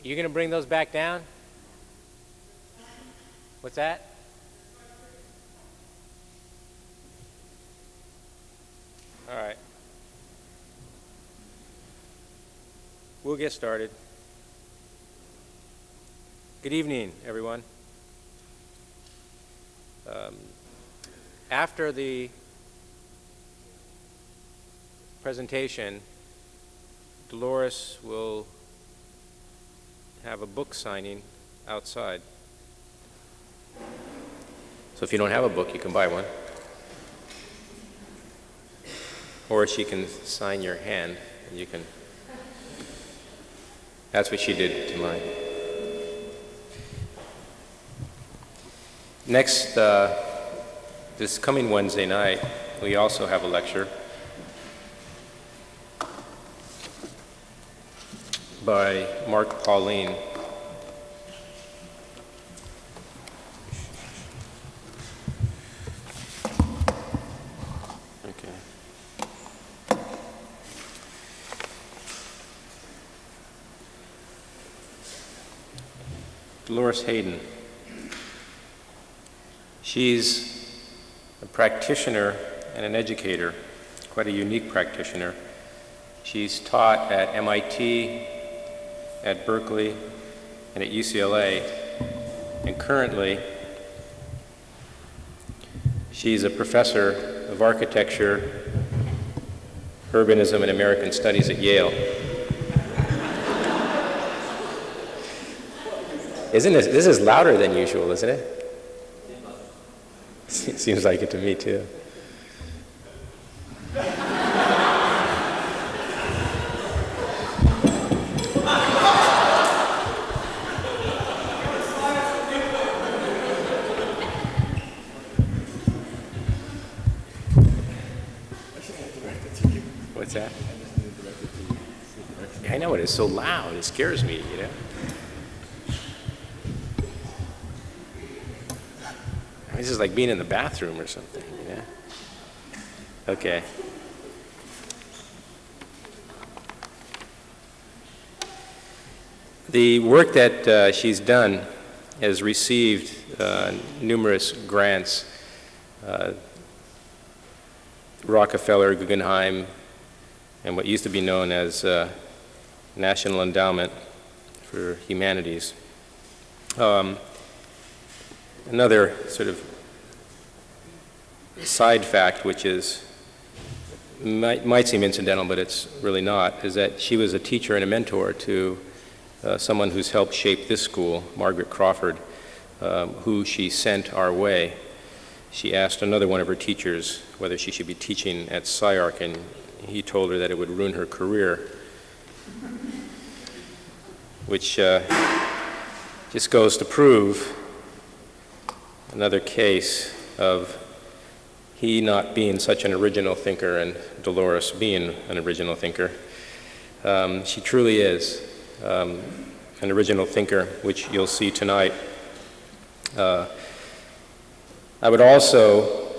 You going to bring those back down? What's that? All right. We'll get started. Good evening, everyone. After the presentation, Dolores will have a book signing outside. So if you don't have a book, you can buy one. Or she can sign your hand, and you can. That's what she did to mine. Next, this coming Wednesday night, we also have a lecture by Mark Pauline. Dolores Hayden. She's a practitioner and an educator, quite a unique practitioner. She's taught at MIT, at Berkeley, and at UCLA, and currently she's a professor of architecture, urbanism, and American studies at Yale. This is louder than usual, isn't it? Seems like it to me, too. What's that? I know, it is so loud. It scares me, you know? This is like being in the bathroom or something, you know? Okay. The work that she's done has received numerous grants, Rockefeller, Guggenheim, and what used to be known as National Endowment for Humanities. Another sort of side fact, which is might seem incidental, but it's really not, is that she was a teacher and a mentor to someone who's helped shape this school, Margaret Crawford, who she sent our way. She asked another one of her teachers whether she should be teaching at SCI-Arc, and he told her that it would ruin her career, which just goes to prove another case of he not being such an original thinker and Dolores being an original thinker. She truly is an original thinker, which you'll see tonight. I would also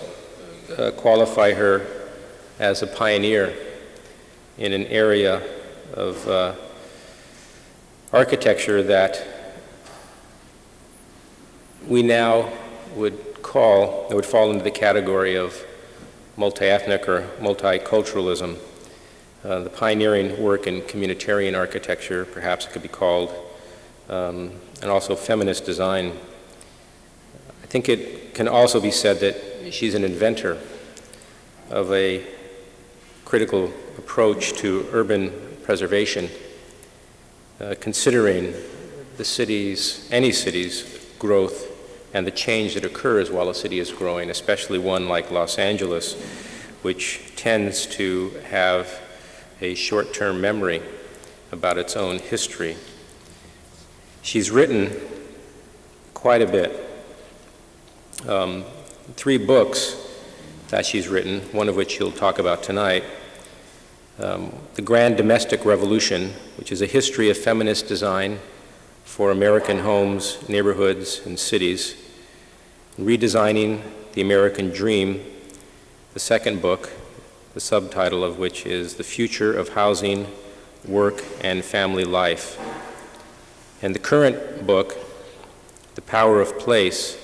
qualify her as a pioneer in an area of architecture that we now would fall into the category of multi-ethnic or multiculturalism. The pioneering work in communitarian architecture, perhaps it could be called, and also feminist design. I think it can also be said that she's an inventor of a critical approach to urban preservation, considering any city's growth and the change that occurs while a city is growing, especially one like Los Angeles, which tends to have a short-term memory about its own history. She's written quite a bit. 3 books that she's written, one of which she'll talk about tonight. The Grand Domestic Revolution, which is a history of feminist design for American homes, neighborhoods, and cities. Redesigning the American Dream, the second book, the subtitle of which is The Future of Housing, Work, and Family Life. And the current book, The Power of Place,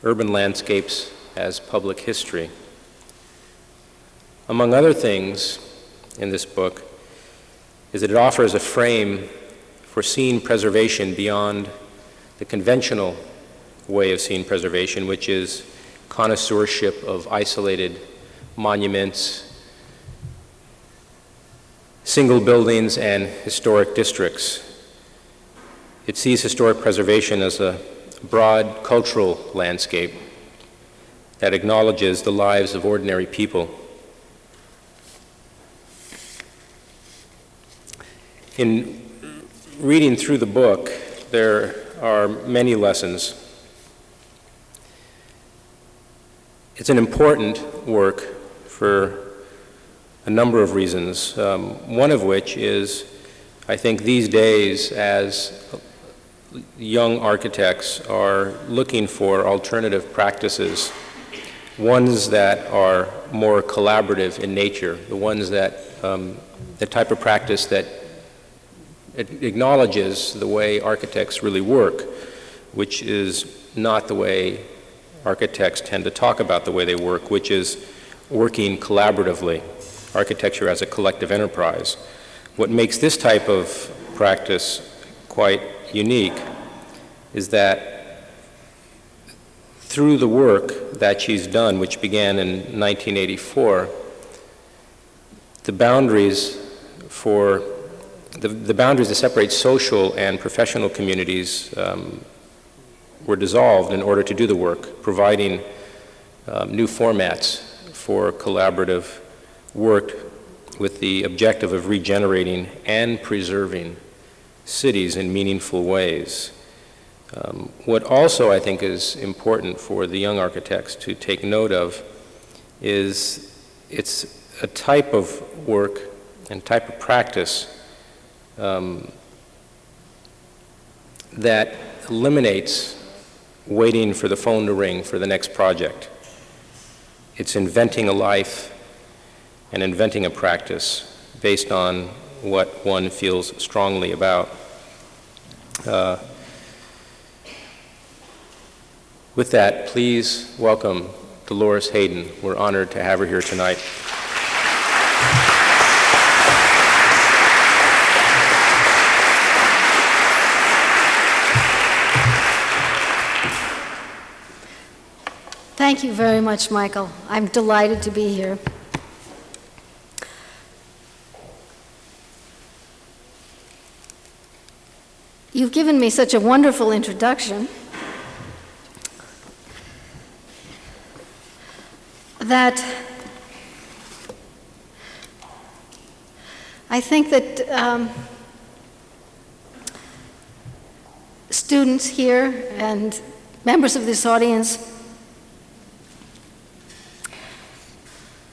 Urban Landscapes as Public History. Among other things in this book is that it offers a frame for scene preservation beyond the conventional way of scene preservation, which is connoisseurship of isolated monuments, single buildings, and historic districts. It sees historic preservation as a broad cultural landscape that acknowledges the lives of ordinary people. In reading through the book, there are many lessons. It's an important work for a number of reasons, one of which is, I think these days, as young architects are looking for alternative practices, ones that are more collaborative in nature, the ones that, the type of practice that acknowledges the way architects really work, which is not the way architects tend to talk about the way they work, which is working collaboratively, architecture as a collective enterprise. What makes this type of practice quite unique is that through the work that she's done, which began in 1984, the boundaries for the boundaries that separate social and professional communities were dissolved in order to do the work, providing new formats for collaborative work with the objective of regenerating and preserving cities in meaningful ways. What also I think is important for the young architects to take note of is it's a type of work and type of practice that eliminates waiting for the phone to ring for the next project. It's inventing a life and inventing a practice based on what one feels strongly about. With that, please welcome Dolores Hayden. We're honored to have her here tonight. Thank you very much, Michael. I'm delighted to be here. You've given me such a wonderful introduction that I think that students here and members of this audience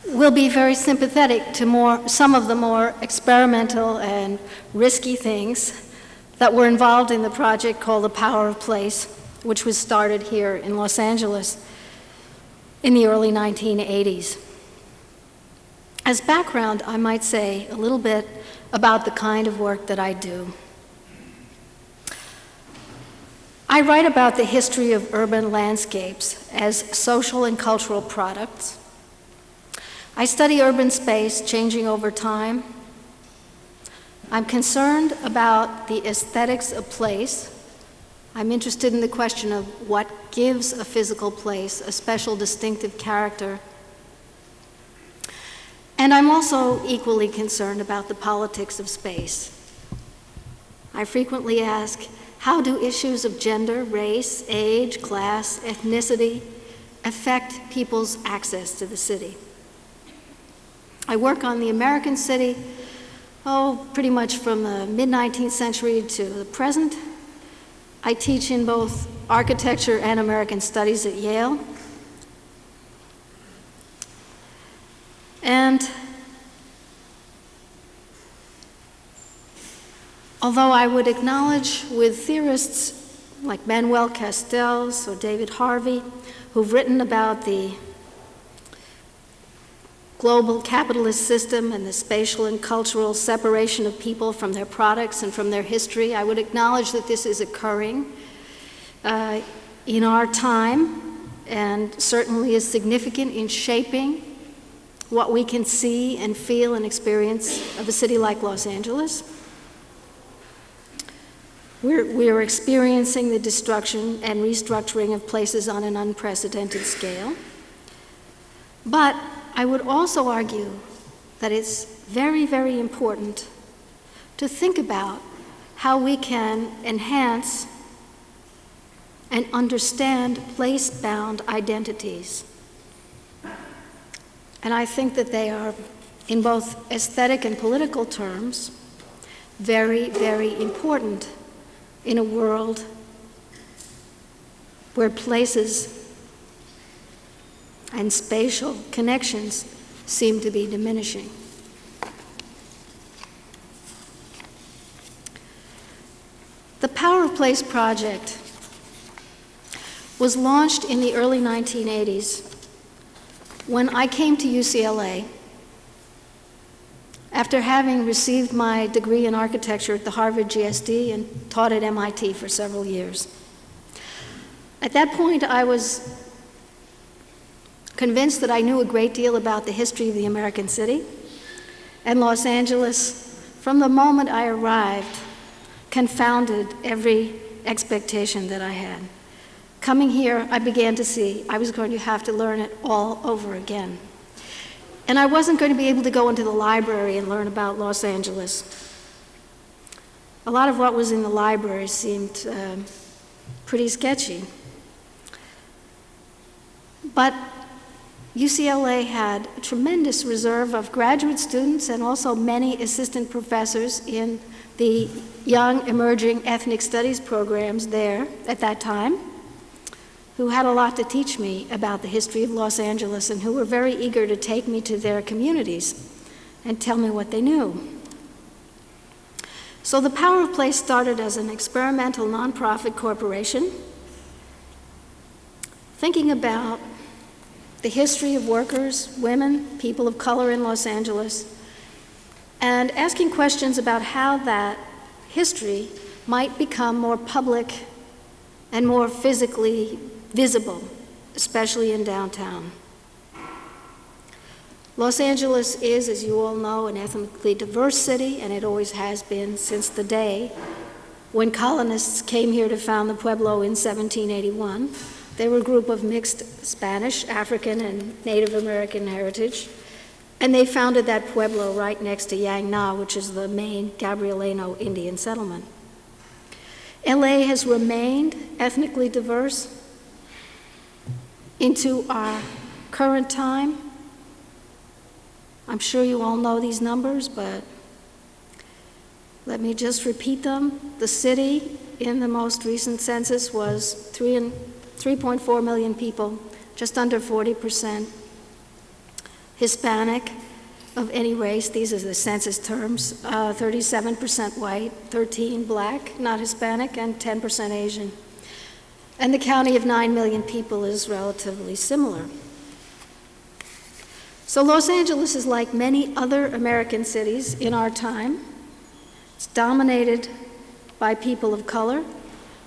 will be very sympathetic to some of the more experimental and risky things that were involved in the project called The Power of Place, which was started here in Los Angeles in the early 1980s. As background, I might say a little bit about the kind of work that I do. I write about the history of urban landscapes as social and cultural products. I study urban space changing over time. I'm concerned about the aesthetics of place. I'm interested in the question of what gives a physical place a special distinctive character. And I'm also equally concerned about the politics of space. I frequently ask, how do issues of gender, race, age, class, ethnicity affect people's access to the city? I work on the American city, pretty much from the mid-19th century to the present. I teach in both architecture and American studies at Yale. And although I would acknowledge with theorists like Manuel Castells or David Harvey, who've written about the global capitalist system and the spatial and cultural separation of people from their products and from their history. I would acknowledge that this is occurring in our time and certainly is significant in shaping what we can see and feel and experience of a city like Los Angeles. We're experiencing the destruction and restructuring of places on an unprecedented scale. But I would also argue that it's very, very important to think about how we can enhance and understand place-bound identities. And I think that they are, in both aesthetic and political terms, very, very important in a world where places and spatial connections seem to be diminishing. The Power of Place project was launched in the early 1980s when I came to UCLA after having received my degree in architecture at the Harvard GSD and taught at MIT for several years. At that point, I was convinced that I knew a great deal about the history of the American city, and Los Angeles, from the moment I arrived, confounded every expectation that I had. Coming here, I began to see I was going to have to learn it all over again. And I wasn't going to be able to go into the library and learn about Los Angeles. A lot of what was in the library seemed pretty sketchy. But UCLA had a tremendous reserve of graduate students and also many assistant professors in the young emerging ethnic studies programs there at that time, who had a lot to teach me about the history of Los Angeles and who were very eager to take me to their communities and tell me what they knew. So the Power of Place started as an experimental nonprofit corporation, thinking about the history of workers, women, people of color in Los Angeles, and asking questions about how that history might become more public and more physically visible, especially in downtown. Los Angeles is, as you all know, an ethnically diverse city, and it always has been since the day when colonists came here to found the Pueblo in 1781. They were a group of mixed Spanish, African, and Native American heritage, and they founded that Pueblo right next to Yang Na, which is the main Gabrielino Indian settlement. LA has remained ethnically diverse into our current time. I'm sure you all know these numbers, but let me just repeat them. The city in the most recent census was 3.4 million people, just under 40% Hispanic of any race. These are the census terms. 37% white, 13% black, not Hispanic, and 10% Asian. And the county of 9 million people is relatively similar. So Los Angeles is like many other American cities in our time. It's dominated by people of color.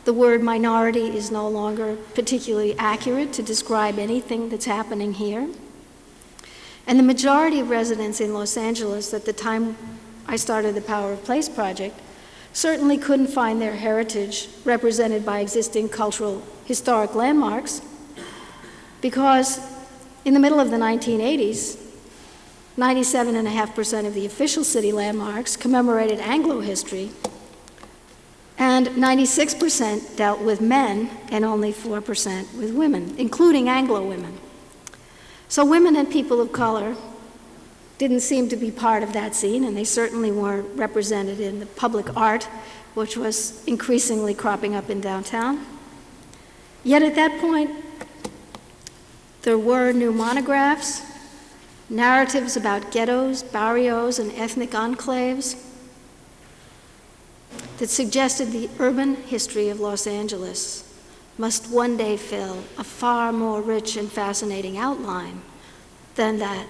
The word minority is no longer particularly accurate to describe anything that's happening here. And the majority of residents in Los Angeles at the time I started the Power of Place project certainly couldn't find their heritage represented by existing cultural historic landmarks, because in the middle of the 1980s, 97.5% of the official city landmarks commemorated Anglo history, and 96% dealt with men and only 4% with women, including Anglo women. So women and people of color didn't seem to be part of that scene, and they certainly weren't represented in the public art, which was increasingly cropping up in downtown. Yet at that point, there were new monographs, narratives about ghettos, barrios, and ethnic enclaves that suggested the urban history of Los Angeles must one day fill a far more rich and fascinating outline than that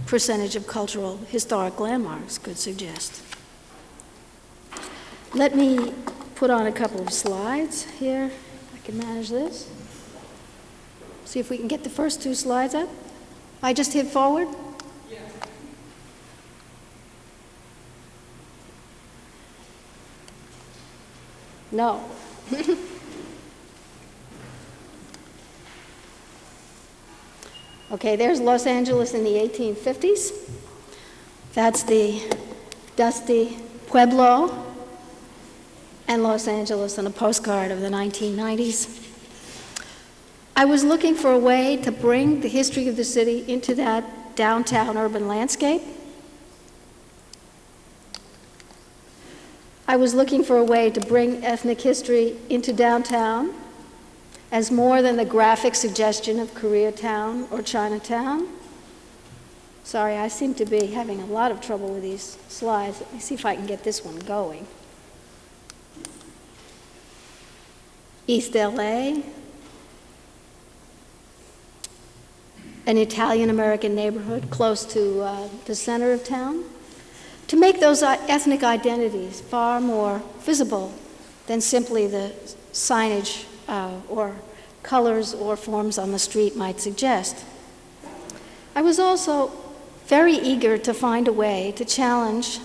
percentage of cultural historic landmarks could suggest. Let me put on a couple of slides here. I can manage this. See if we can get the first two slides up. I just hit forward. No. Okay, there's Los Angeles in the 1850s. That's the dusty Pueblo and Los Angeles on a postcard of the 1990s. I was looking for a way to bring the history of the city into that downtown urban landscape. I was looking for a way to bring ethnic history into downtown as more than the graphic suggestion of Koreatown or Chinatown. Sorry, I seem to be having a lot of trouble with these slides. Let me see if I can get this one going. East LA, an Italian-American neighborhood close to the center of town, to make those ethnic identities far more visible than simply the signage or colors or forms on the street might suggest. I was also very eager to find a way to challenge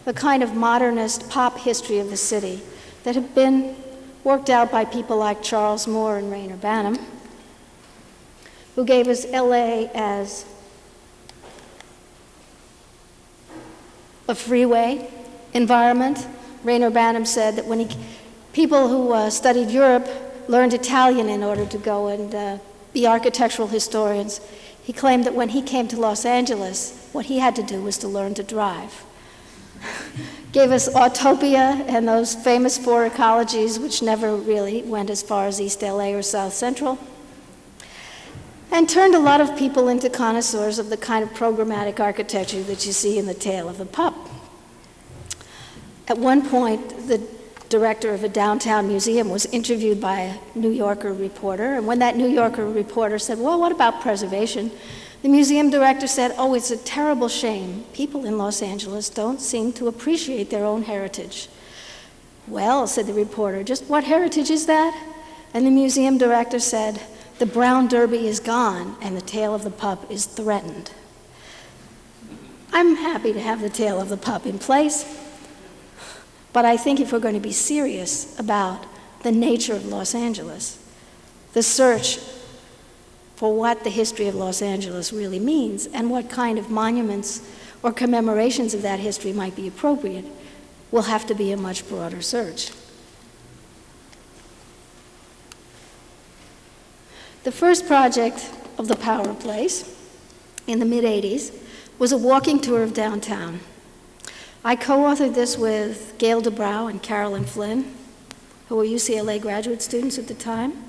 the kind of modernist pop history of the city that had been worked out by people like Charles Moore and Rayner Banham, who gave us LA as a freeway environment. Rayner Banham said that when people who studied Europe learned Italian in order to go and be architectural historians, he claimed that when he came to Los Angeles, what he had to do was to learn to drive. Gave us Autopia and those famous four ecologies, which never really went as far as East LA or South Central, and turned a lot of people into connoisseurs of the kind of programmatic architecture that you see in The Tale of the Pup. At one point, the director of a downtown museum was interviewed by a New Yorker reporter, and when that New Yorker reporter said, "Well, what about preservation?" the museum director said, "Oh, it's a terrible shame. People in Los Angeles don't seem to appreciate their own heritage." "Well," said the reporter, "just what heritage is that?" And the museum director said, "The brown derby is gone, and the tail of the pup is threatened." I'm happy to have the tail of the pup in place, but I think if we're going to be serious about the nature of Los Angeles, the search for what the history of Los Angeles really means and what kind of monuments or commemorations of that history might be appropriate, will have to be a much broader search. The first project of the Power Place in the mid-'80s was a walking tour of downtown. I co-authored this with Gail DeBrow and Carolyn Flynn, who were UCLA graduate students at the time.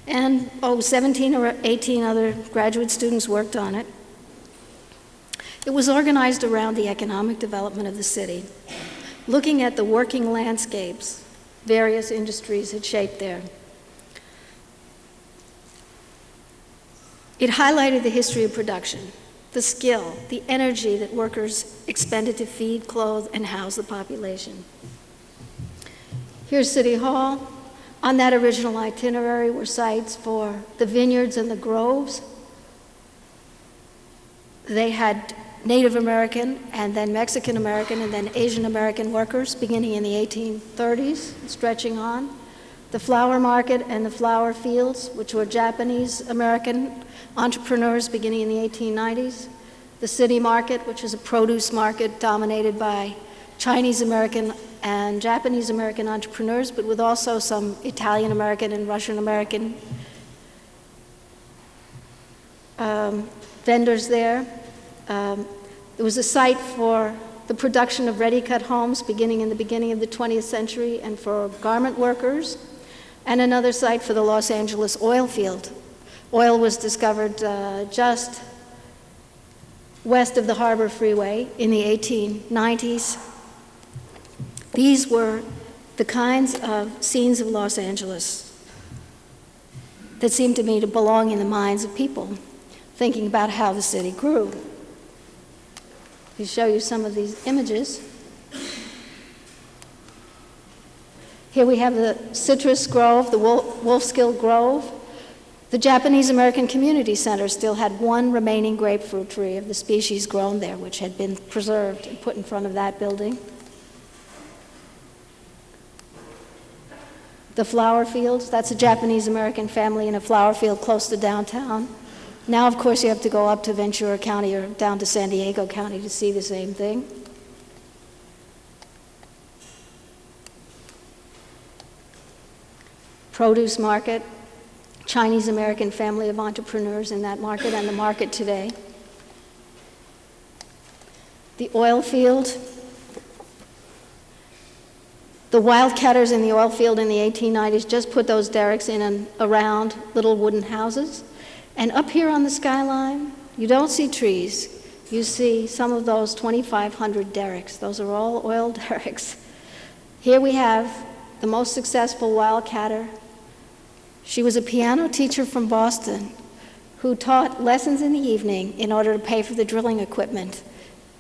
And 17 or 18 other graduate students worked on it. It was organized around the economic development of the city, looking at the working landscapes various industries had shaped there. It highlighted the history of production, the skill, the energy that workers expended to feed, clothe, and house the population. Here's City Hall. On that original itinerary were sites for the vineyards and the groves. They had Native American and then Mexican American and then Asian American workers beginning in the 1830s, stretching on. The flower market and the flower fields, which were Japanese American entrepreneurs beginning in the 1890s. The city market, which was a produce market dominated by Chinese American and Japanese American entrepreneurs, but with also some Italian American and Russian American vendors there. It was a site for the production of ready-cut homes beginning in the beginning of the 20th century and for garment workers, and another site for the Los Angeles oil field. Oil was discovered just west of the Harbor Freeway in the 1890s. These were the kinds of scenes of Los Angeles that seemed to me to belong in the minds of people thinking about how the city grew. me show you some of these images. Here we have the citrus grove, the Wolfskill Grove. The Japanese American Community Center still had one remaining grapefruit tree of the species grown there, which had been preserved and put in front of that building. The flower fields, that's a Japanese American family in a flower field close to downtown. Now, of course, you have to go up to Ventura County or down to San Diego County to see the same thing. Produce market, Chinese American family of entrepreneurs in that market and the market today. The oil field. The wildcatters in the oil field in the 1890s just put those derricks in and around little wooden houses. And up here on the skyline, you don't see trees. You see some of those 2,500 derricks. Those are all oil derricks. Here we have the most successful wildcatter. She was a piano teacher from Boston who taught lessons in the evening in order to pay for the drilling equipment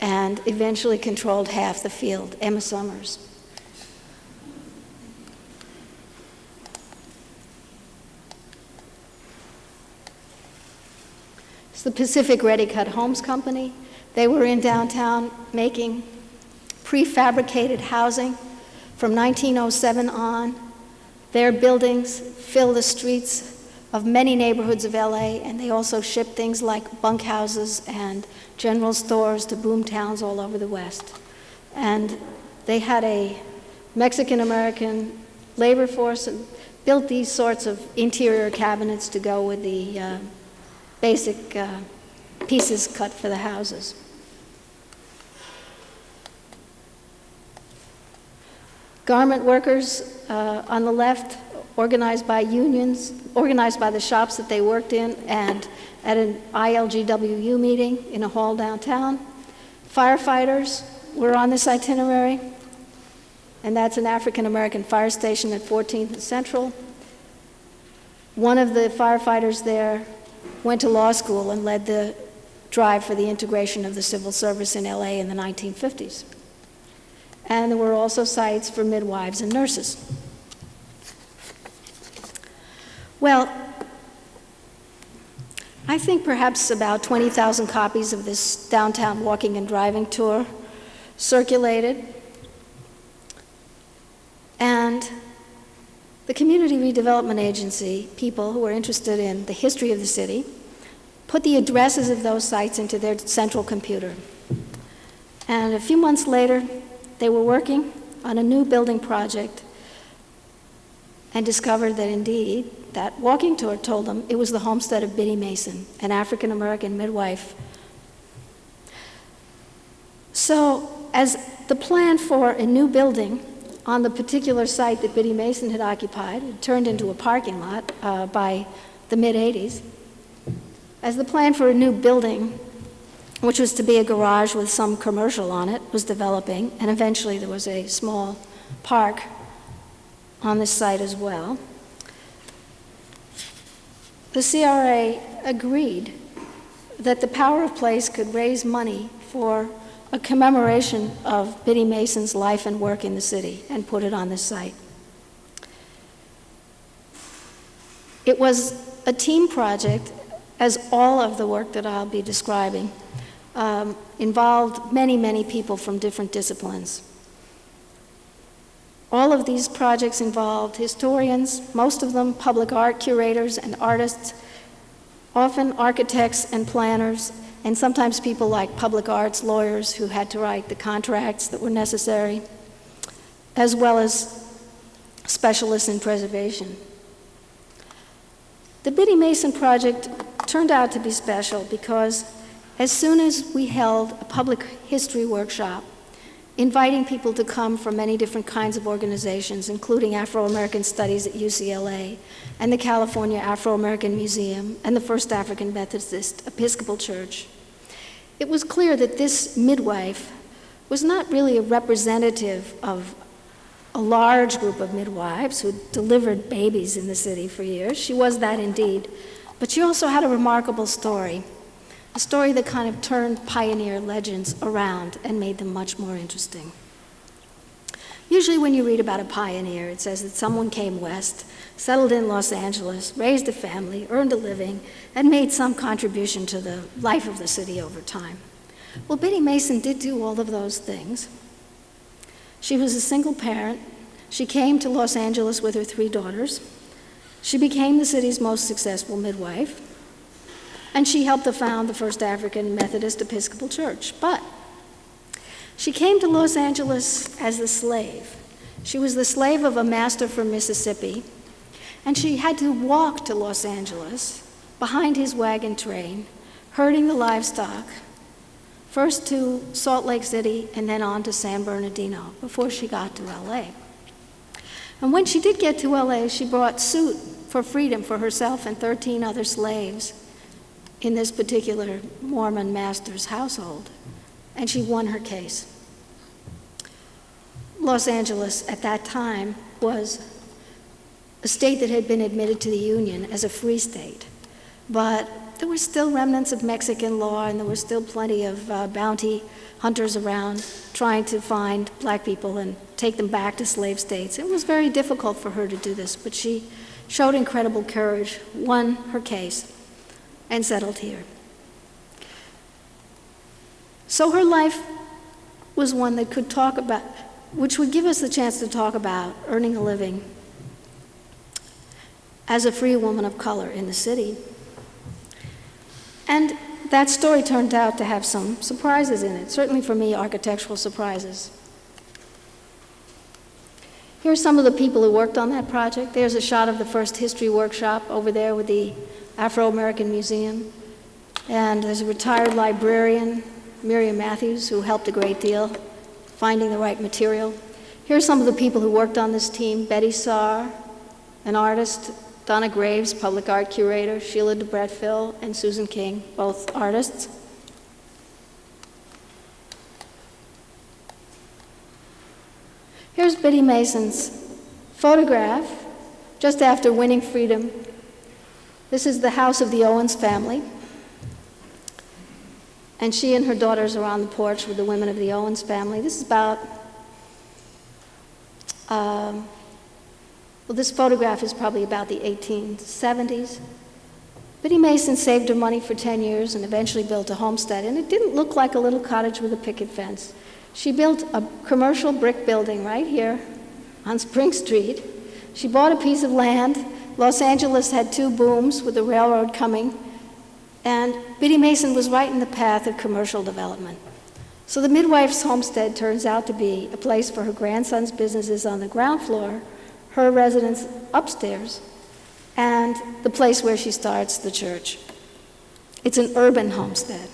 and eventually controlled half the field, Emma Summers. It's the Pacific Ready Cut Homes Company. They were in downtown making prefabricated housing from 1907 on. Their buildings fill the streets of many neighborhoods of LA, and they also ship things like bunkhouses and general stores to boom towns all over the West. And they had a Mexican-American labor force and built these sorts of interior cabinets to go with the basic pieces cut for the houses. Garment workers on the left, organized by unions, organized by the shops that they worked in, and at an ILGWU meeting in a hall downtown. Firefighters were on this itinerary, and that's an African-American fire station at 14th and Central. One of the firefighters there went to law school and led the drive for the integration of the civil service in LA in the 1950s. And there were also sites for midwives and nurses. Well, I think perhaps about 20,000 copies of this downtown walking and driving tour circulated. And the Community Redevelopment Agency, people who were interested in the history of the city, put the addresses of those sites into their central computer. And a few months later, they were working on a new building project and discovered that indeed, that walking tour told them it was the homestead of Biddy Mason, an African-American midwife. So as the plan for a new building on the particular site that Biddy Mason had occupied, it turned into a parking lot by the mid-'80s, as the plan for a new building, which was to be a garage with some commercial on it, was developing, and eventually there was a small park on this site as well. The CRA agreed that the Power of Place could raise money for a commemoration of Biddy Mason's life and work in the city and put it on this site. It was a team project, as all of the work that I'll be describing involved many, many people from different disciplines. All of these projects involved historians, most of them public art curators and artists, often architects and planners, and sometimes people like public arts lawyers who had to write the contracts that were necessary, as well as specialists in preservation. The Biddy Mason project turned out to be special because as soon as we held a public history workshop, inviting people to come from many different kinds of organizations, including Afro-American Studies at UCLA, and the California Afro-American Museum, and the First African Methodist Episcopal Church, it was clear that this midwife was not really a representative of a large group of midwives who delivered babies in the city for years. She was that indeed, but she also had a remarkable story. a story that kind of turned pioneer legends around and made them much more interesting. Usually when you read about a pioneer, it says that someone came west, settled in Los Angeles, raised a family, earned a living, and made some contribution to the life of the city over time. Well, Biddy Mason did do all of those things. She was a single parent. She came to Los Angeles with her 3 daughters. She became the city's most successful midwife, and she helped to found the first African Methodist Episcopal Church. But she came to Los Angeles as a slave. She was the slave of a master from Mississippi, and she had to walk to Los Angeles behind his wagon train, herding the livestock, first to Salt Lake City and then on to San Bernardino before she got to LA. And when she did get to LA, she brought suit for freedom for herself and 13 other slaves in this particular Mormon master's household, and she won her case. Los Angeles at that time was a state that had been admitted to the Union as a free state, but there were still remnants of Mexican law, and there were still plenty of bounty hunters around trying to find black people and take them back to slave states. It was very difficult for her to do this, but she showed incredible courage, won her case, and settled here. So her life was one that could talk about, which would give us the chance to talk about earning a living as a free woman of color in the city. And that story turned out to have some surprises in it, certainly for me, architectural surprises. Here are some of the people who worked on that project. There's a shot of the first history workshop over there with the Afro-American Museum. And there's a retired librarian, Miriam Matthews, who helped a great deal finding the right material. Here are some of the people who worked on this team: Betty Saar, an artist; Donna Graves, public art curator; Sheila DeBretteville and Susan King, both artists. Here's Biddy Mason's photograph just after winning freedom. This is the house of the Owens family. And she and her daughters are on the porch with the women of the Owens family. This is about, well, this photograph is probably about the 1870s. Biddy Mason saved her money for 10 years and eventually built a homestead, and it didn't look like a little cottage with a picket fence. She built a commercial brick building right here on Spring Street. She bought a piece of land. Los Angeles had 2 booms with the railroad coming, and Biddy Mason was right in the path of commercial development. So the midwife's homestead turns out to be a place for her grandson's businesses on the ground floor, her residence upstairs, and the place where she starts the church. It's an urban homestead.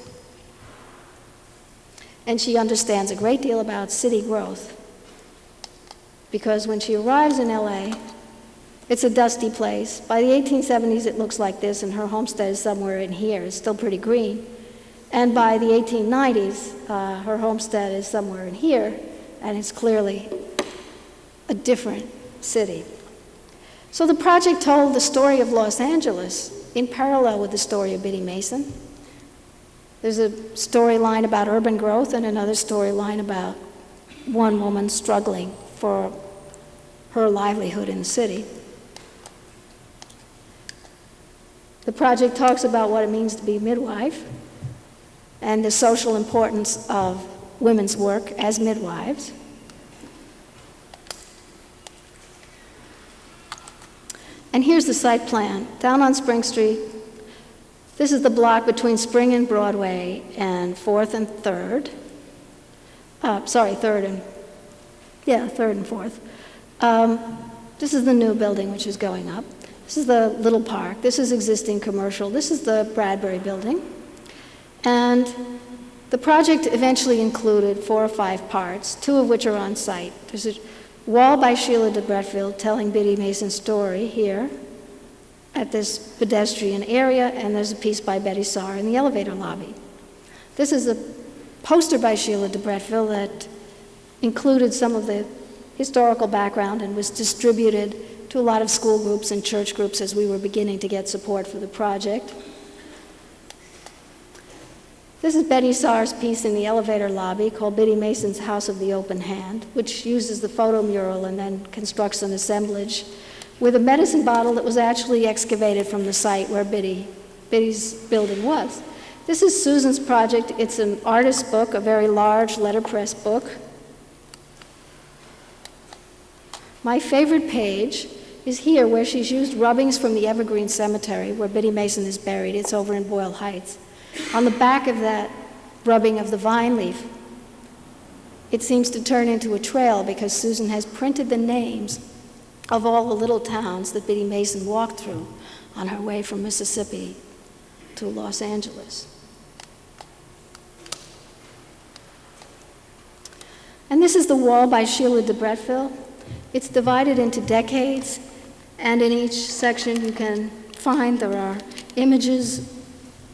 And she understands a great deal about city growth, because when she arrives in LA, it's a dusty place. By the 1870s, it looks like this, and her homestead is somewhere in here. It's still pretty green. And by the 1890s, her homestead is somewhere in here, and it's clearly a different city. So the project told the story of Los Angeles in parallel with the story of Biddy Mason. There's a storyline about urban growth and another storyline about one woman struggling for her livelihood in the city. The project talks about what it means to be a midwife and the social importance of women's work as midwives. And here's the site plan. Down on Spring Street, this is the block between Spring and Broadway and 4th and 3rd. 3rd and 4th. This is the new building which is going up. This is the little park. This is existing commercial. This is the Bradbury building. And the project eventually included 4 or 5 parts, 2 of which are on site. There's a wall by Sheila DeBretteville telling Biddy Mason's story here at this pedestrian area, and there's a piece by Betty Saar in the elevator lobby. This is a poster by Sheila DeBretteville that included some of the historical background and was distributed to a lot of school groups and church groups as we were beginning to get support for the project. This is Betty Saar's piece in the elevator lobby called Biddy Mason's House of the Open Hand, which uses the photo mural and then constructs an assemblage with a medicine bottle that was actually excavated from the site where Biddy's building was. This is Susan's project. It's an artist's book, a very large letterpress book. My favorite page is here, where she's used rubbings from the Evergreen Cemetery, where Biddy Mason is buried. It's over in Boyle Heights. On the back of that rubbing of the vine leaf, it seems to turn into a trail because Susan has printed the names of all the little towns that Biddy Mason walked through on her way from Mississippi to Los Angeles. And this is the wall by Sheila de Bretteville. It's divided into decades, and in each section you can find there are images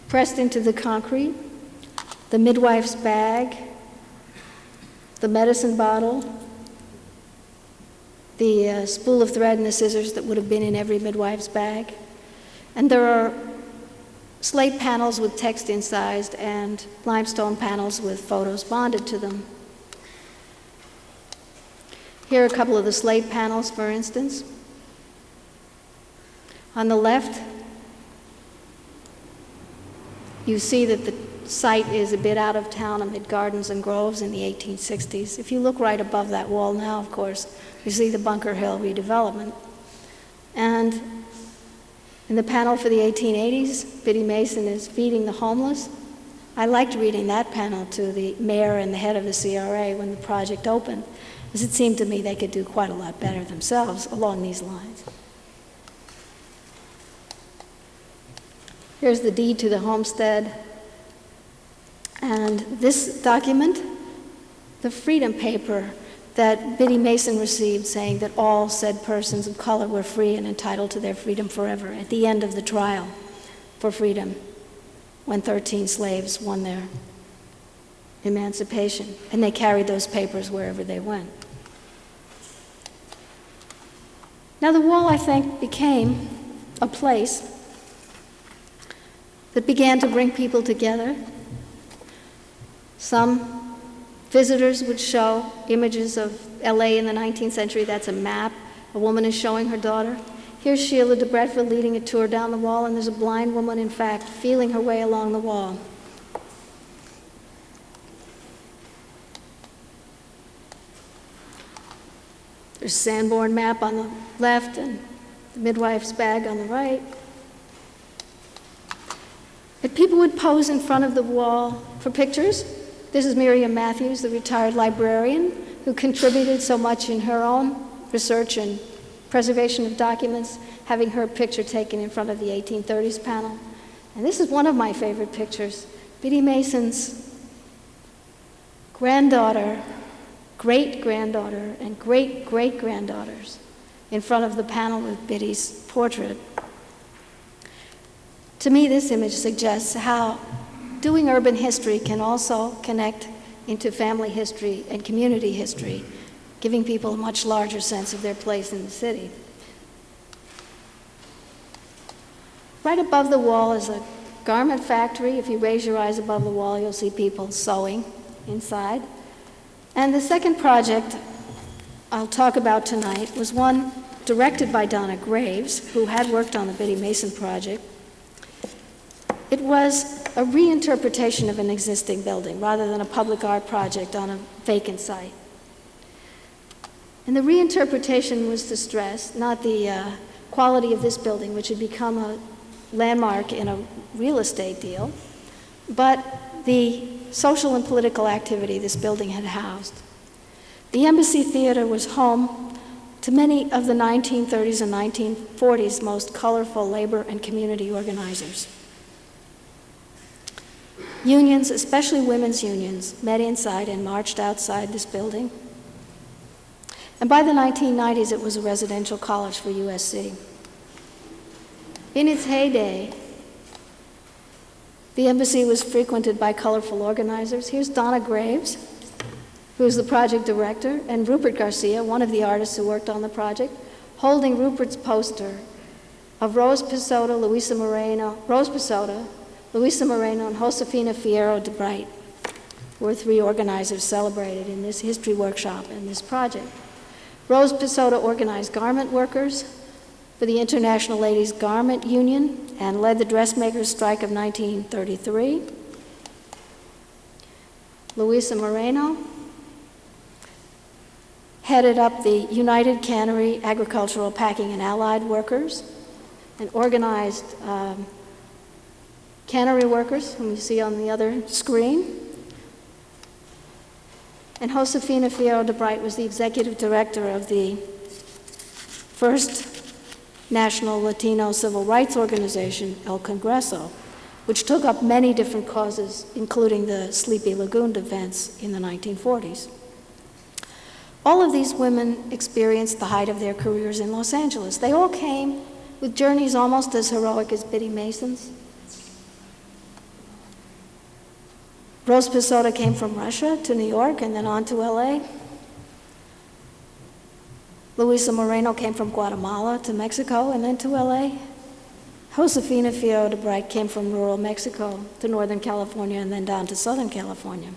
pressed into the concrete, the midwife's bag, the medicine bottle, the spool of thread and the scissors that would have been in every midwife's bag. And there are slate panels with text incised and limestone panels with photos bonded to them. Here are a couple of the slate panels, for instance. On the left, you see that the site is a bit out of town amid gardens and groves in the 1860s. If you look right above that wall now, of course, you see the Bunker Hill redevelopment. And in the panel for the 1880s, Biddy Mason is feeding the homeless. I liked reading that panel to the mayor and the head of the CRA when the project opened, because it seemed to me they could do quite a lot better themselves along these lines. Here's the deed to the homestead. And this document, the freedom paper that Biddy Mason received, saying that all said persons of color were free and entitled to their freedom forever at the end of the trial for freedom, when 13 slaves won their emancipation. And they carried those papers wherever they went. Now the wall, I think, became a place that began to bring people together. Some visitors would show images of LA in the 19th century. That's a map. A woman is showing her daughter. Here's Sheila de Bretteville leading a tour down the wall, and there's a blind woman, in fact, feeling her way along the wall. There's a Sanborn map on the left and the midwife's bag on the right. And people would pose in front of the wall for pictures. This is Miriam Matthews, the retired librarian, who contributed so much in her own research and preservation of documents, having her picture taken in front of the 1830s panel. And this is one of my favorite pictures. Biddy Mason's granddaughter, great-granddaughter, and great-great-granddaughters in front of the panel with Biddy's portrait. To me, this image suggests how doing urban history can also connect into family history and community history, giving people a much larger sense of their place in the city. Right above the wall is a garment factory. If you raise your eyes above the wall, you'll see people sewing inside. And the second project I'll talk about tonight was one directed by Donna Graves, who had worked on the Biddy Mason project. It was a reinterpretation of an existing building rather than a public art project on a vacant site. And the reinterpretation was to stress not the quality of this building, which had become a landmark in a real estate deal, but the social and political activity this building had housed. The Embassy Theater was home to many of the 1930s and 1940s most colorful labor and community organizers. Unions, especially women's unions, met inside and marched outside this building. And by the 1990s, it was a residential college for USC. In its heyday, the embassy was frequented by colorful organizers. Here's Donna Graves, who is the project director, and Rupert Garcia, one of the artists who worked on the project, holding Rupert's poster of Rose Pessoa, Luisa Moreno, and Josefina Fierro de Bright were three organizers celebrated in this history workshop and this project. Rose Pisota organized garment workers for the International Ladies Garment Union and led the dressmakers' strike of 1933. Luisa Moreno headed up the United Cannery Agricultural Packing and Allied Workers and organized cannery workers, whom you see on the other screen. And Josefina Fierro de Bright was the executive director of the first national Latino civil rights organization, El Congreso, which took up many different causes, including the Sleepy Lagoon defense in the 1940s. All of these women experienced the height of their careers in Los Angeles. They all came with journeys almost as heroic as Biddy Mason's. Rose Pisota came from Russia to New York and then on to LA. Luisa Moreno came from Guatemala to Mexico and then to LA. Josefina Fierro de Bright came from rural Mexico to Northern California and then down to Southern California.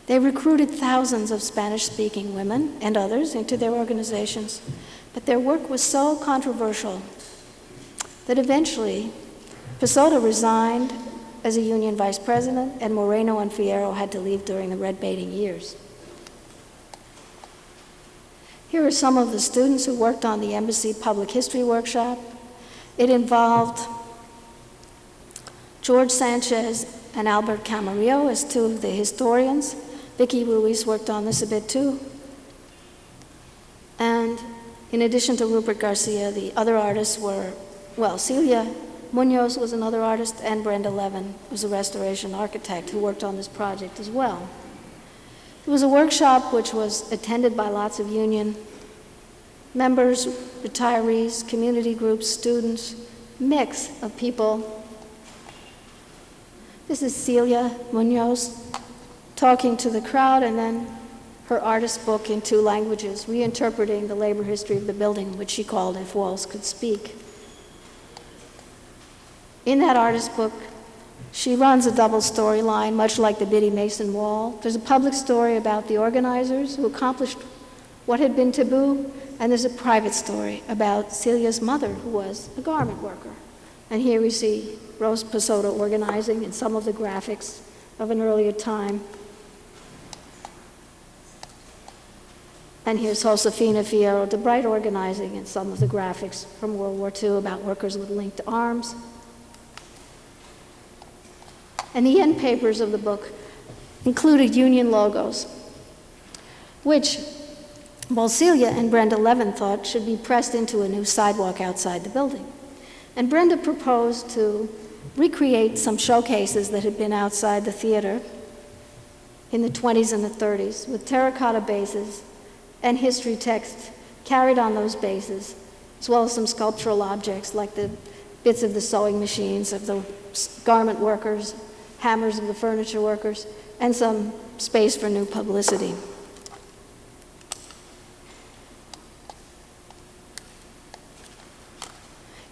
They recruited thousands of Spanish-speaking women and others into their organizations, but their work was so controversial that eventually Pisota resigned as a union vice president, and Moreno and Fierro had to leave during the red baiting years. Here are some of the students who worked on the Embassy Public History Workshop. It involved George Sanchez and Albert Camarillo as two of the historians. Vicky Ruiz worked on this a bit too. And in addition to Rupert Garcia, the other artists were, well, Celia Munoz was another artist, and Brenda Levin was a restoration architect who worked on this project as well. It was a workshop which was attended by lots of union members, retirees, community groups, students, mix of people. This is Celia Munoz talking to the crowd, and then her artist book in 2 languages, reinterpreting the labor history of the building, which she called If Walls Could Speak. In that artist book, she runs a double storyline, much like the Biddy Mason wall. There's a public story about the organizers who accomplished what had been taboo, and there's a private story about Celia's mother, who was a garment worker. And here we see Rose Pisota organizing in some of the graphics of an earlier time. And here's Josefina Fierro de Bright organizing in some of the graphics from World War II about workers with linked arms. And the end papers of the book included union logos, which both Celia and Brenda Levin thought should be pressed into a new sidewalk outside the building. And Brenda proposed to recreate some showcases that had been outside the theater in the 20s and the 30s with terracotta bases and history text carried on those bases, as well as some sculptural objects like the bits of the sewing machines of the garment workers, hammers of the furniture workers, and some space for new publicity.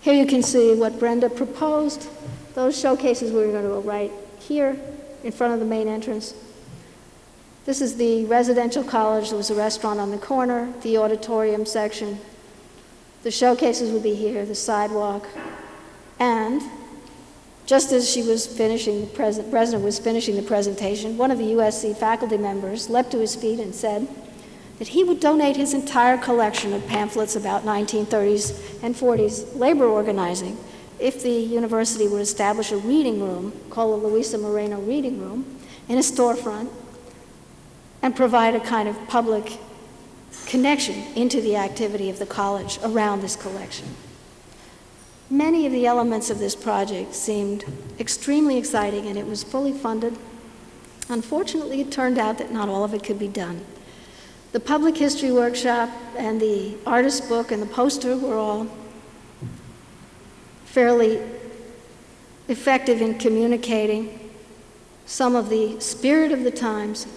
Here you can see what Brenda proposed. Those showcases we were going to go right here in front of the main entrance. This is the residential college. There was a restaurant on the corner, the auditorium section. The showcases would be here, the sidewalk, and just as she was finishing the president was finishing the presentation, one of the USC faculty members leapt to his feet and said that he would donate his entire collection of pamphlets about 1930s and 40s labor organizing if the university would establish a reading room called the Luisa Moreno Reading Room in a storefront and provide a kind of public connection into the activity of the college around this collection. Many of the elements of this project seemed extremely exciting, and it was fully funded. Unfortunately, it turned out that not all of it could be done. The public history workshop and the artist book and the poster were all fairly effective in communicating some of the spirit of the times,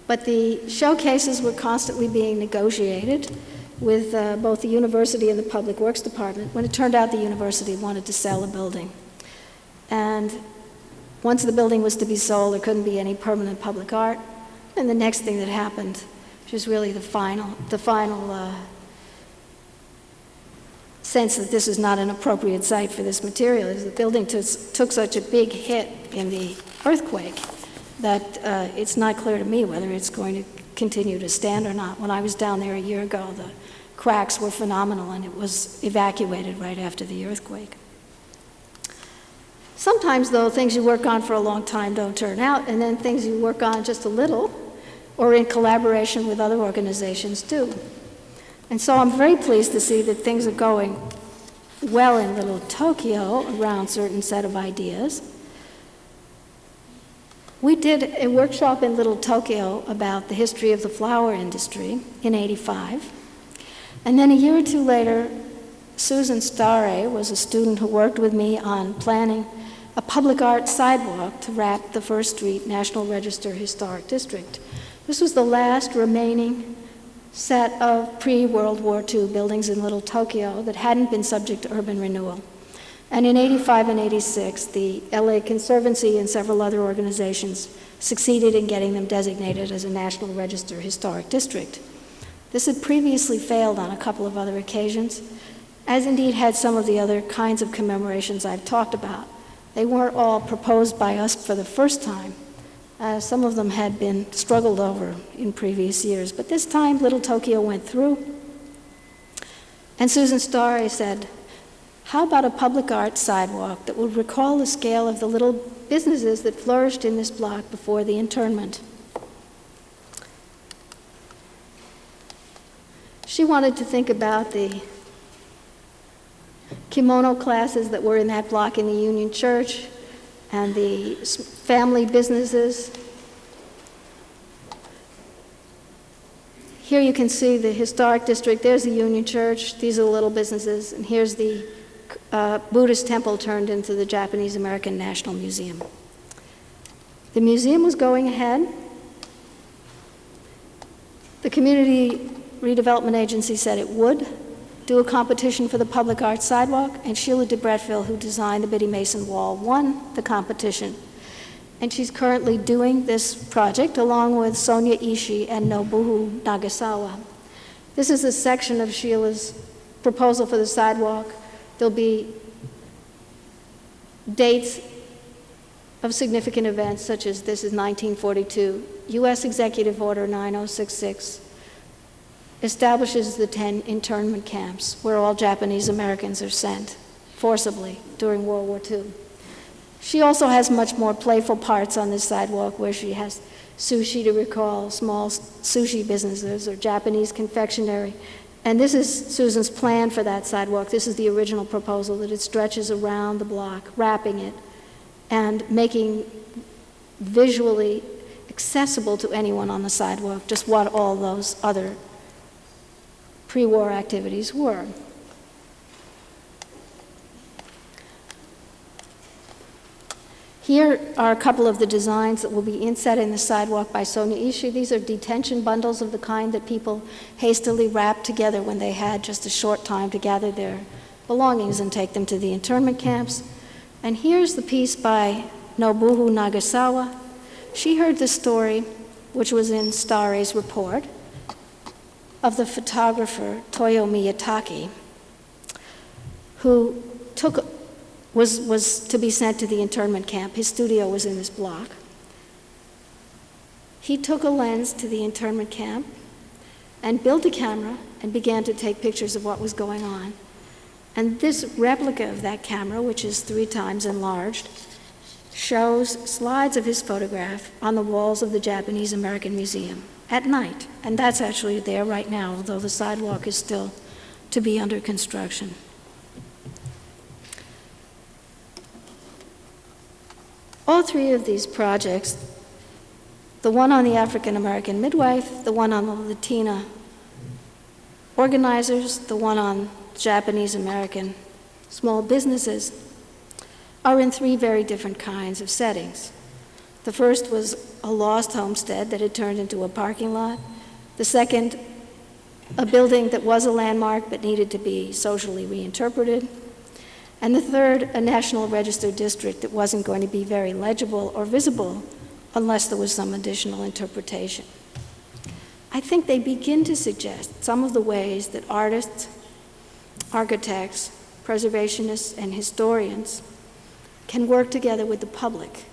but the showcases were constantly being negotiated with both the university and the public works department when it turned out the university wanted to sell a building. And once the building was to be sold, there couldn't be any permanent public art. And the next thing that happened, which was really the final sense that this is not an appropriate site for this material, is the building took such a big hit in the earthquake that it's not clear to me whether it's going to continue to stand or not. When I was down there a year ago, the cracks were phenomenal, and it was evacuated right after the earthquake. Sometimes, though, things you work on for a long time don't turn out, and then things you work on just a little, or in collaboration with other organizations, do. And so I'm very pleased to see that things are going well in Little Tokyo around a certain set of ideas. We did a workshop in Little Tokyo about the history of the flower industry in '85. And then a year or two later, Susan Starre was a student who worked with me on planning a public art sidewalk to wrap the First Street National Register Historic District. This was the last remaining set of pre-World War II buildings in Little Tokyo that hadn't been subject to urban renewal. And in '85 and '86, the LA Conservancy and several other organizations succeeded in getting them designated as a National Register Historic District. This had previously failed on a couple of other occasions, as indeed had some of the other kinds of commemorations I've talked about. They weren't all proposed by us for the first time. Some of them had been struggled over in previous years, but this time Little Tokyo went through. And Susan Starre said, how about a public art sidewalk that would recall the scale of the little businesses that flourished in this block before the internment? She wanted to think about the kimono classes that were in that block in the Union Church and the family businesses. Here you can see the historic district. There's the Union Church. These are the little businesses. And here's the Buddhist temple turned into the Japanese American National Museum. The museum was going ahead. The Community Redevelopment Agency said it would do a competition for the public art sidewalk, and Sheila de Bretteville, who designed the Biddy Mason wall, won the competition. And she's currently doing this project along with Sonia Ishii and Nobuo Nagasawa. This is a section of Sheila's proposal for the sidewalk. There'll be dates of significant events, such as this is 1942, U.S. Executive Order 9066, establishes the 10 internment camps where all Japanese Americans are sent forcibly during World War II. She also has much more playful parts on this sidewalk where she has sushi to recall small sushi businesses or Japanese confectionery. And this is Susan's plan for that sidewalk. This is the original proposal, that it stretches around the block, wrapping it and making visually accessible to anyone on the sidewalk just what all those other pre-war activities were. Here are a couple of the designs that will be inset in the sidewalk by Sonia Ishii. These are detention bundles of the kind that people hastily wrapped together when they had just a short time to gather their belongings and take them to the internment camps. And here's the piece by Nobuo Nagasawa. She heard the story, which was in Starre's report, of the photographer Toyo Miyatake, who was to be sent to the internment camp. His studio was in this block. He took a lens to the internment camp and built a camera and began to take pictures of what was going on. And this replica of that camera, which is 3 times enlarged, shows slides of his photograph on the walls of the Japanese American Museum at night. And that's actually there right now, although the sidewalk is still to be under construction. All 3 of these projects, the one on the African American midwife, the one on the Latina organizers, the one on Japanese American small businesses, are in 3 very different kinds of settings. The first was a lost homestead that had turned into a parking lot. The second, a building that was a landmark but needed to be socially reinterpreted. and the third, a National Register district that wasn't going to be very legible or visible unless there was some additional interpretation. I think they begin to suggest some of the ways that artists, architects, preservationists, and historians can work together with the public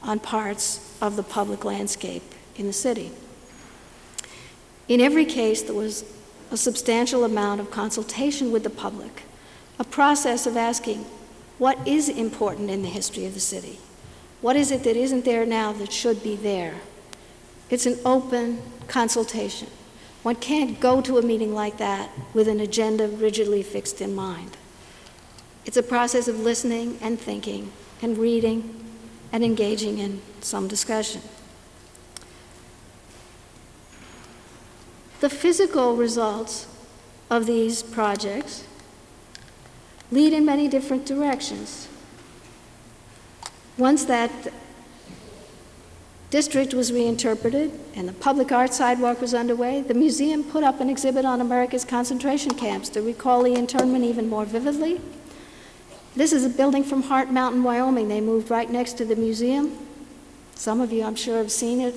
on parts of the public landscape in the city. In every case, there was a substantial amount of consultation with the public, a process of asking, what is important in the history of the city? What is it that isn't there now that should be there? It's an open consultation. One can't go to a meeting like that with an agenda rigidly fixed in mind. It's a process of listening and thinking and reading and engaging in some discussion. The physical results of these projects lead in many different directions. Once that district was reinterpreted and the public art sidewalk was underway, the museum put up an exhibit on America's concentration camps to recall the internment even more vividly. This is a building from Hart Mountain, Wyoming. They moved right next to the museum. Some of you, I'm sure, have seen it,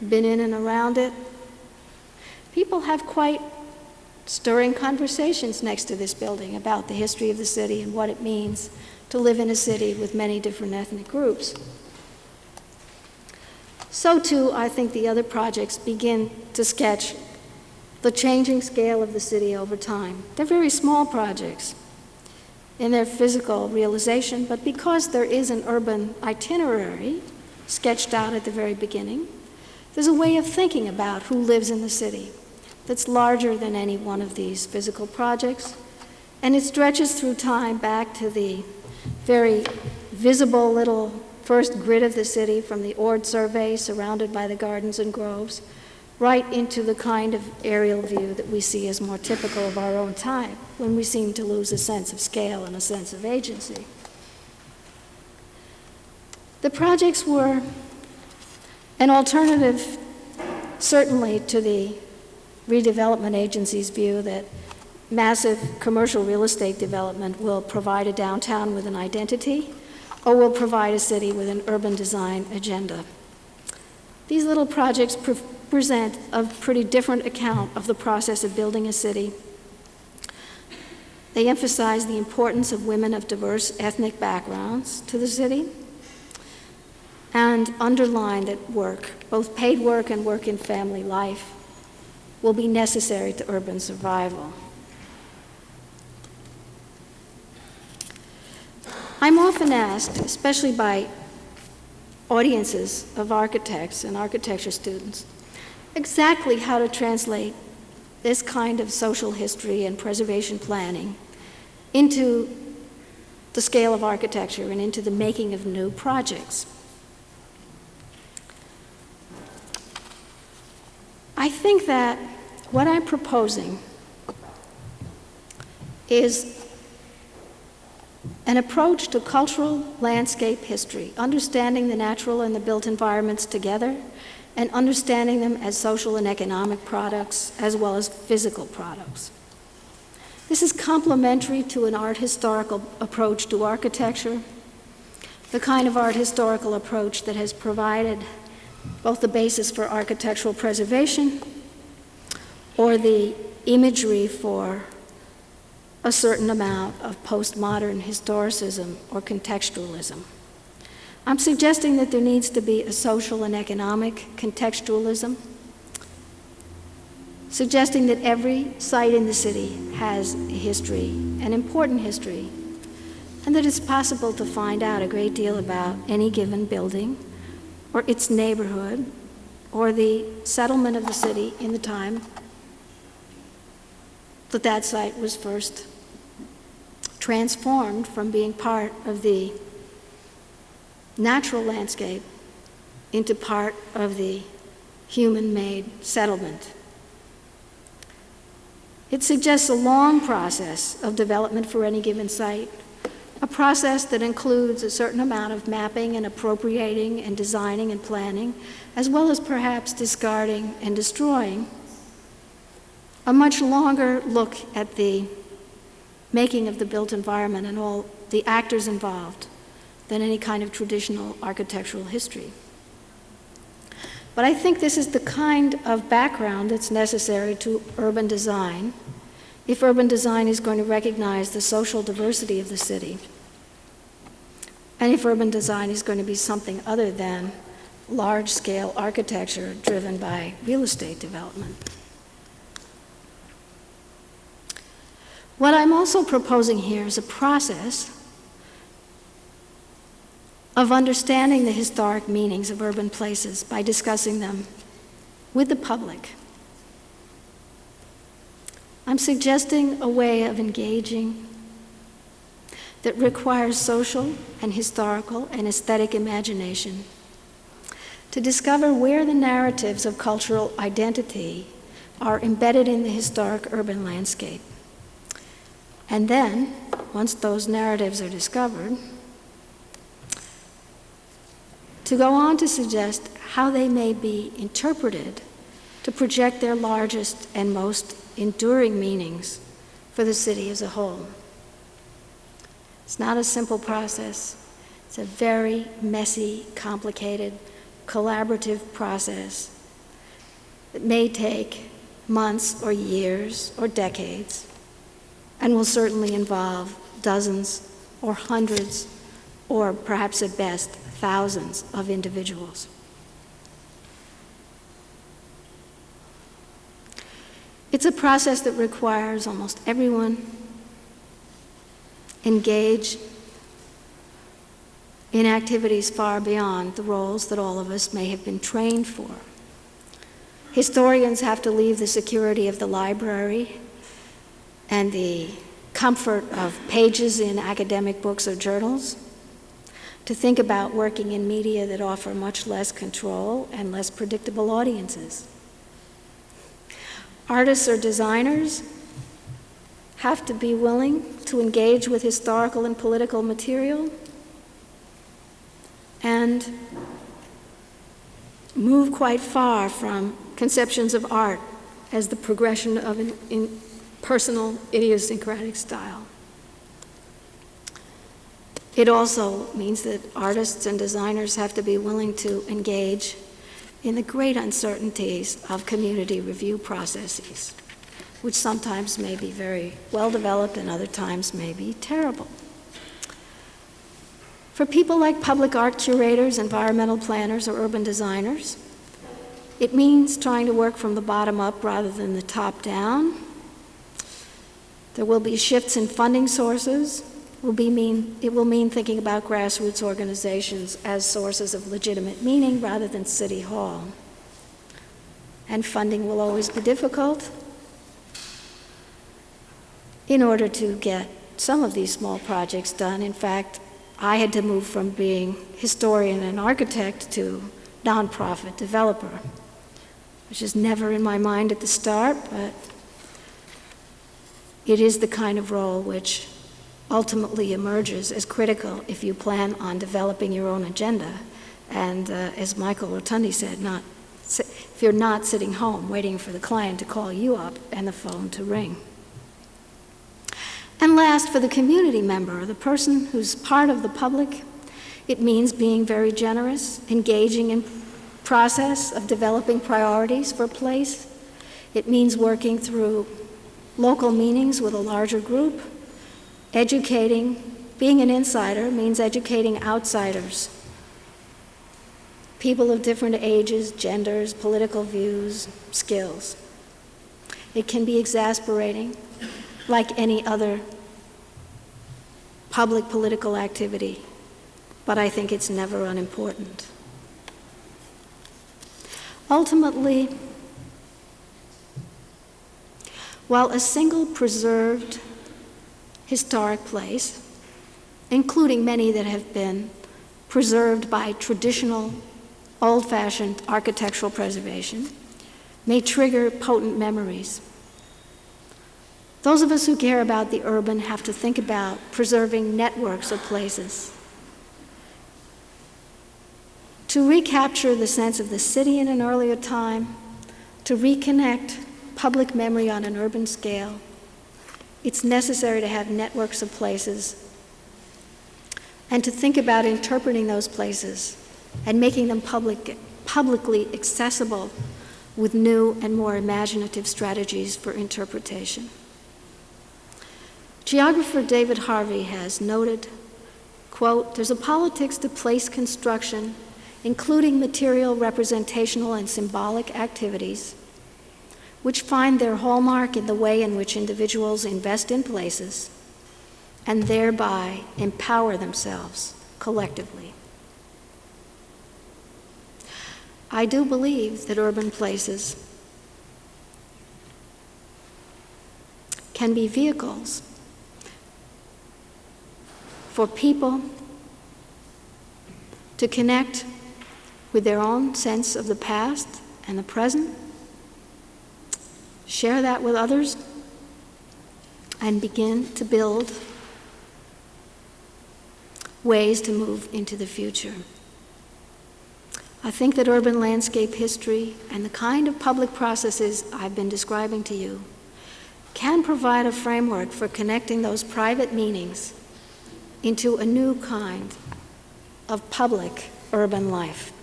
been in and around it. People have quite stirring conversations next to this building about the history of the city and what it means to live in a city with many different ethnic groups. So too, I think the other projects begin to sketch the changing scale of the city over time. They're very small projects in their physical realization, but because there is an urban itinerary sketched out at the very beginning, there's a way of thinking about who lives in the city that's larger than any one of these physical projects, and it stretches through time back to the very visible little first grid of the city from the Ord survey surrounded by the gardens and groves, right into the kind of aerial view that we see as more typical of our own time, when we seem to lose a sense of scale and a sense of agency. The projects were an alternative, certainly, to the redevelopment agency's view that massive commercial real estate development will provide a downtown with an identity or will provide a city with an urban design agenda. These little projects present a pretty different account of the process of building a city. They emphasize the importance of women of diverse ethnic backgrounds to the city and underline that work, both paid work and work in family life, will be necessary to urban survival. I'm often asked, especially by audiences of architects and architecture students, exactly how to translate this kind of social history and preservation planning into the scale of architecture and into the making of new projects. I think that what I'm proposing is an approach to cultural landscape history, understanding the natural and the built environments together, and understanding them as social and economic products as well as physical products. This is complementary to an art historical approach to architecture, the kind of art historical approach that has provided both the basis for architectural preservation or the imagery for a certain amount of postmodern historicism or contextualism. I'm suggesting that there needs to be a social and economic contextualism, suggesting that every site in the city has a history, an important history, and that it's possible to find out a great deal about any given building or its neighborhood or the settlement of the city in the time that that site was first transformed from being part of the natural landscape into part of the human-made settlement. It suggests a long process of development for any given site, a process that includes a certain amount of mapping and appropriating and designing and planning, as well as perhaps discarding and destroying. A much longer look at the making of the built environment and all the actors involved than any kind of traditional architectural history. But I think this is the kind of background that's necessary to urban design if urban design is going to recognize the social diversity of the city, and if urban design is going to be something other than large-scale architecture driven by real estate development. What I'm also proposing here is a process of understanding the historic meanings of urban places by discussing them with the public. I'm suggesting a way of engaging that requires social and historical and aesthetic imagination to discover where the narratives of cultural identity are embedded in the historic urban landscape. And then, once those narratives are discovered, to go on to suggest how they may be interpreted to project their largest and most enduring meanings for the city as a whole. It's not a simple process. It's a very messy, complicated, collaborative process that may take months or years or decades, and will certainly involve dozens or hundreds, or perhaps at best, thousands of individuals. It's a process that requires almost everyone engage in activities far beyond the roles that all of us may have been trained for. Historians have to leave the security of the library and the comfort of pages in academic books or journals to think about working in media that offer much less control and less predictable audiences. Artists or designers have to be willing to engage with historical and political material and move quite far from conceptions of art as the progression of an personal, idiosyncratic style. It also means that artists and designers have to be willing to engage in the great uncertainties of community review processes, which sometimes may be very well developed and other times may be terrible. For people like public art curators, environmental planners, or urban designers, it means trying to work from the bottom up rather than the top down. There will be shifts in funding sources. It will mean thinking about grassroots organizations as sources of legitimate meaning rather than City Hall. And funding will always be difficult. In order to get some of these small projects done, in fact, I had to move from being historian and architect to nonprofit developer, which is never in my mind at the start, but it is the kind of role which ultimately emerges as critical if you plan on developing your own agenda. And as Michael Rotundi said, if you're not sitting home waiting for the client to call you up and the phone to ring. And last, for the community member, the person who's part of the public, it means being very generous, engaging in process of developing priorities for a place. It means working through local meanings with a larger group. Educating, being an insider means educating outsiders, people of different ages, genders, political views, skills. It can be exasperating, like any other public political activity, but I think it's never unimportant. Ultimately, while a single preserved historic place, including many that have been preserved by traditional, old-fashioned architectural preservation, may trigger potent memories. Those of us who care about the urban have to think about preserving networks of places. To recapture the sense of the city in an earlier time, to reconnect public memory on an urban scale, it's necessary to have networks of places and to think about interpreting those places and making them publicly accessible with new and more imaginative strategies for interpretation. Geographer David Harvey has noted, quote, "There's a politics to place construction, including material, representational, and symbolic activities, which find their hallmark in the way in which individuals invest in places and thereby empower themselves collectively." I do believe that urban places can be vehicles for people to connect with their own sense of the past and the present, share that with others, and begin to build ways to move into the future. I think that urban landscape history and the kind of public processes I've been describing to you can provide a framework for connecting those private meanings into a new kind of public urban life.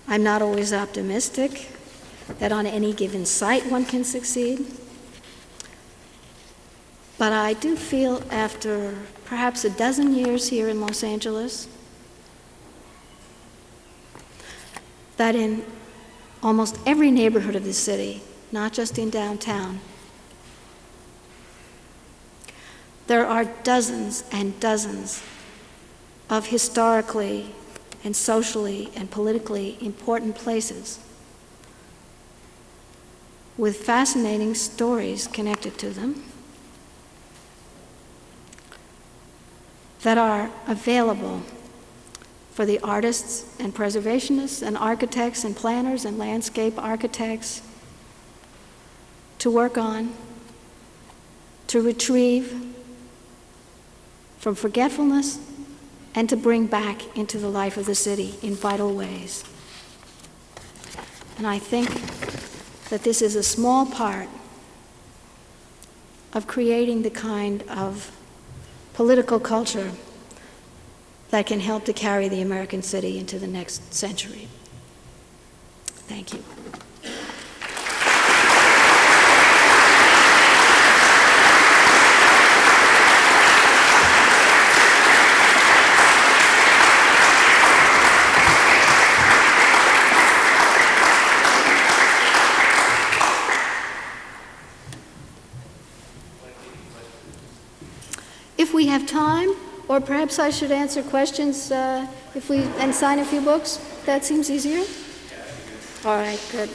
I'm not always optimistic that on any given site one can succeed, but I do feel after perhaps a dozen years here in Los Angeles that in almost every neighborhood of the city, not just in downtown, there are dozens and dozens of historically and socially and politically important places with fascinating stories connected to them that are available for the artists and preservationists and architects and planners and landscape architects to work on, to retrieve from forgetfulness, and to bring back into the life of the city in vital ways. And I think that this is a small part of creating the kind of political culture that can help to carry the American city into the next century. Thank you. If we have time, or perhaps I should answer questions and sign a few books. That seems easier? All right, good.